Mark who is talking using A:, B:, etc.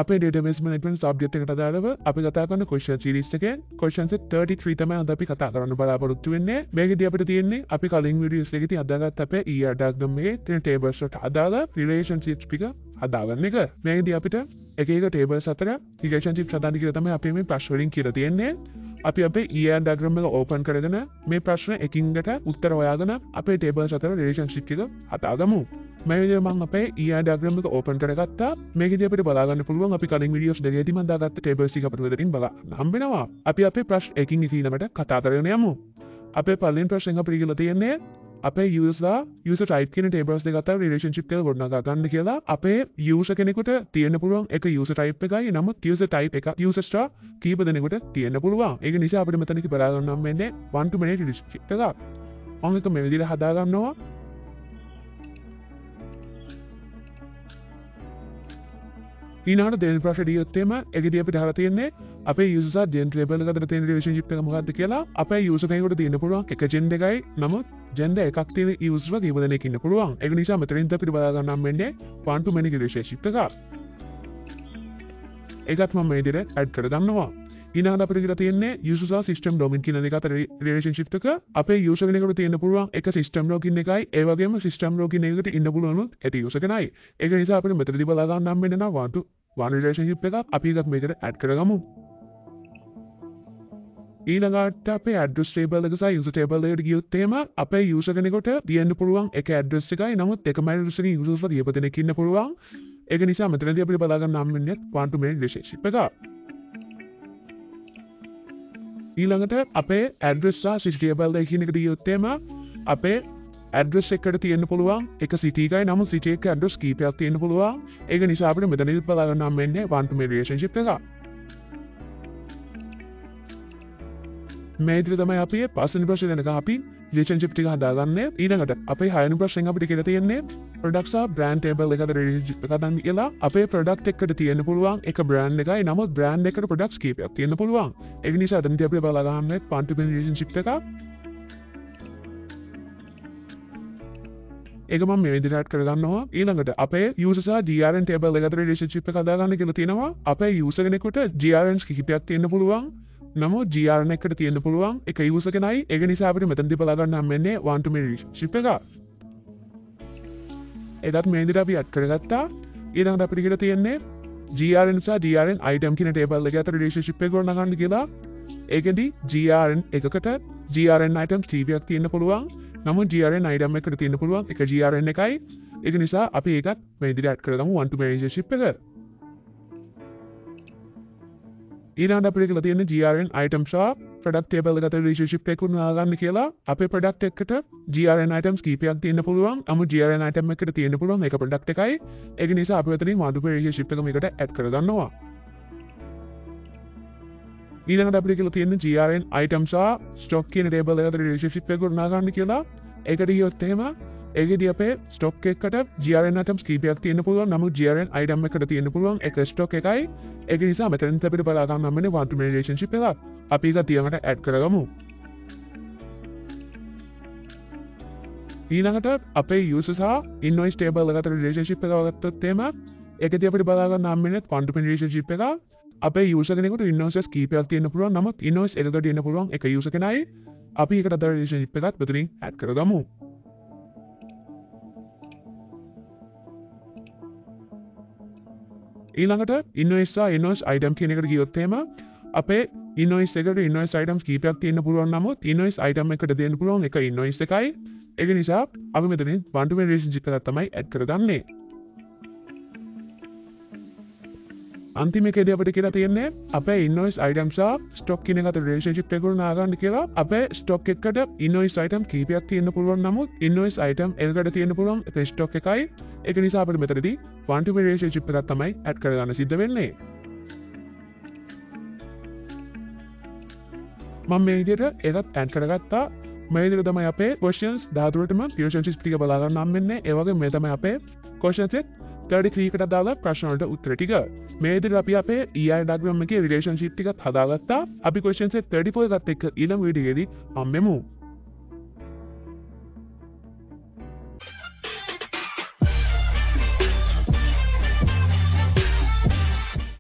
A: අපේ database management subject එකට අදාළව අපි කතා කරන question series එකේ question set 33 තමයි අද අපි කතා කරන්න බලාපොරොත්තු වෙන්නේ. මේකදී අපිට තියෙන්නේ අපි කලින් videos එකේදී අදාගත්ත අපේ ER diagram එකේ තියෙන tables වලට අදාළ relationships ටික හදාගන්න එක. මේකදී අපිට එක එක tables අතර relationships හදාගන්න කියලා තමයි අපි මේ ප්‍රශ්න වලින් කියලා තියෙන්නේ. අපි අපේ ER diagram එක open කරගෙන මේ ප්‍රශ්න එකින්කට උත්තර හොයාගෙන අපේ tables අතර relationship ටික හදාගමු. මේ විදිහට මම අපේ ER diagram එක open කරගත්තා. මේකදී අපිට බලා ගන්න පුළුවන් අපි කලින් videos දෙකේදී මම දාගත්ත tables ටික අපිට මෙතනින් බලා හම්බ වෙනවා. අපි අපේ ප්‍රශ්න එකින් එක ඊළඟට කතා කරගෙන යමු. අපේ පළවෙනි ප්‍රශ්නෙන් අපිට කියලා තියෙන්නේ අපේ user type කියන tables දෙක අතර relationship එක ගොඩනගා ගන්න කියලා. අපේ user කෙනෙකුට තියෙන්න පුළුවන් එක user type එකයි. නමුත් user type එක user star කීප දෙනෙකුට තියෙන්න පුළුවන්. ඒක නිසා අපිට මෙතනදී බලා ගන්න නම් වෙන්නේ one to many relationship එකක්. මම එක මේ විදිහට හදා ගන්නවා. ඊළඟට දෙවෙනි ප්‍රශ්නේ දියොත් එම ඒකදී අපිට අහලා තියෙන්නේ අපේ user සහ gender label එක අතර තියෙන relationship එක මොකක්ද කියලා. අපේ user කෙනෙකුට තියෙන්න පුළුවන් එක gender එකයි. නමුත් gender එකක් තියෙන user කීප දෙනෙක් ඉන්න පුළුවන්. ඒක නිසා මෙතනින් අපිට බලා ගන්න නම් වෙන්නේ one to many relationship එකක්. ඒකත් මම මේ විදිහට add කර ගන්නවා. ඊළඟට අපිට කියලා තියෙන්නේ user සහ system domain කියන දෙක අතර relationship එක. අපේ user කෙනෙකුට තියෙන්න පුළුවන් එක system login එකයි. ඒ වගේම system login එකකට ඉන්න පුළුවන් ඇති user කෙනයි. ඒක නිසා අපිට මෙතනදී බලා ගන්න නම් වෙන්නේ one to one relationship එකක්. අපි එකක් මේකට add කරගමු. ඊළඟට අපේ address table එක සහ user table එකට ගියොත් එහෙම අපේ user කෙනෙකුට තියෙන්න පුළුවන් එක address එකයි. නමුත් එකම address එකේ users කීප දෙනෙක් ඉන්න පුළුවන්. ඒක නිසා මෙතනදී අපිට බලා ගන්න නම් වෙන්නේ one to many relationship එකක්. ඊළඟට අපේ address සහ city table එක කියන එකට ගියොත් එහෙම අපේ address එකට තියෙන්න පුළුවන් එක city එකයි. නමුත් city එකේ address කීපයක් තියෙන්න පුළුවන්. ඒක නිසා අපිට මෙතනදී බලා ගන්න නම් වෙන්නේ one to many relationship එකක්. මේ විදිහට තමයි අපි පස්වෙනි ප්‍රශ්නේ දෙනකම් අපි relationship ටික හදාගන්නේ. ඊළඟට අපේ හයවෙනි ප්‍රශ්නෙන් අපිට කියලා තියෙන්නේ product සහ brand table එක අතර relationship එක හදන්න කියලා. අපේ product එකට තියෙන්න පුළුවන් එක brand එකයි. නමුත් brand එකට products කීපයක් තියෙන්න පුළුවන්. ඒක නිසා එතනදී අපිට බලා ගන්න one to many relationship එකක්. ඒක මම මේ විදිහට add කරගන්නවා. ඊළඟට අපේ user සහ GRN table එක අතර relationship එක හදාගන්න කියලා තියෙනවා. අපේ user කෙනෙකුට GRNs කිහිපයක් තියෙන්න පුළුවන්. නමුත් GRN එකට තියෙන්න පුළුවන් එක user කෙනයි. ඒක නිසා අපිට මෙතනදී බලා ගන්න හම් වෙන්නේ one to many relationship එකක්. ඒකත් මේ විදිහට අපි add කරගත්තා. ඊළඟට අපිට කියලා තියෙන්නේ GRN සහ GRN item කියන table එක අතර relationship එක ගොඩනගන්න කියලා. ඒකෙදි GRN එකකට GRN items කීපයක් තියෙන්න පුළුවන්. නමුත් GRN item එකට තියෙන්න පුළුවන් එක GRN එකයි. ඒක නිසා අපි ඒකත් මේ විදිහට add කරගමු one to many relationship එක. ඊළඟට අපිට කියලා තියෙන්නේ GRN items සහ product table එක අතර relationship එක උනාගන්න කියලා. අපේ product එකට GRN items කීපයක් තියෙන්න පුළුවන්. නමුත් GRN item එකට තියෙන්න පුළුවන් එක product එකයි. ඒක නිසා අපි මෙතනින් one to many relationship එක මේකට add කරගන්නවා. ඊළඟට අපිට කියලා තියෙන්නේ GRN items සහ stock කියන table එක අතර relationship එක උනාගන්න කියලා. ඒකට ගියොත් එහෙම ඒකෙදී අපේ stock එකකට GRN items කීපයක් තියෙන්න පුළුවන්. නමුත් GRN item එකට තියෙන්න පුළුවන් එක stock එකයි. ඒක නිසා මෙතනින් අපිට බලා ගන්න නම් වෙන්නේ one to many relationship එකක්. අපි ඒක ඊළඟට add කරගමු. ඊළඟට අපේ user සහ invoice table එක අතර relationship එක ගත්තොත් එහෙම ඒකදී අපිට බලා ගන්න නම් වෙන්නේ one to many relationship එකක්. අපේ user කෙනෙකුට invoices කීපයක් තියෙන්න පුළුවන්. නමුත් invoice එකකට තියෙන්න පුළුවන් එක user කෙනයි. අපි ඒකට අදාළ relationship එකක් මෙතනින් add කරගමු. ඊළඟට invoice සහ invoice item කියන එකට ගියොත් එහෙම අපේ invoice එකට invoice items කීපයක් තියෙන්න පුළුවන්. නමුත් invoice item එකට දෙන්න පුළුවන් එක invoice එකයි. ඒක නිසා අපි මෙතනින් one to many relationship එකක් තමයි add කරගන්නේ. අන්තිම එකේදී අපිට කියලා තියෙන්නේ අපේ invoice items සහ stock කියන එක අතර relationship එක උනාගන්න කියලා. අපේ stock එකට invoice item කීපයක් තියෙන්න පුළුවන්. නමුත් invoice item එකකට තියෙන්න පුළුවන් එක stock එකයි. ඒක නිසා අපිට මෙතනදී one to many relationship එකක් තමයි add කරගන්න සිද්ධ වෙන්නේ. මම මේ විදිහට ඒකත් add කරගත්තා. මේ විදිහට තමයි අපේ questions 13ටම relationship ටික බලා ගන්න හම් වෙන්නේ. ඒ වගේම මේ තමයි අපේ question set 33 කට දාලා ප්‍රශ්න වලට උත්තර ටික. මේ විදිහට අපි අපේ ER diagram එකේ relationship ටිකත් හදාගත්තා. අපි question set 34 එකත් එක්ක ඊළඟ වීඩියෝ එකේදී හම්බෙමු.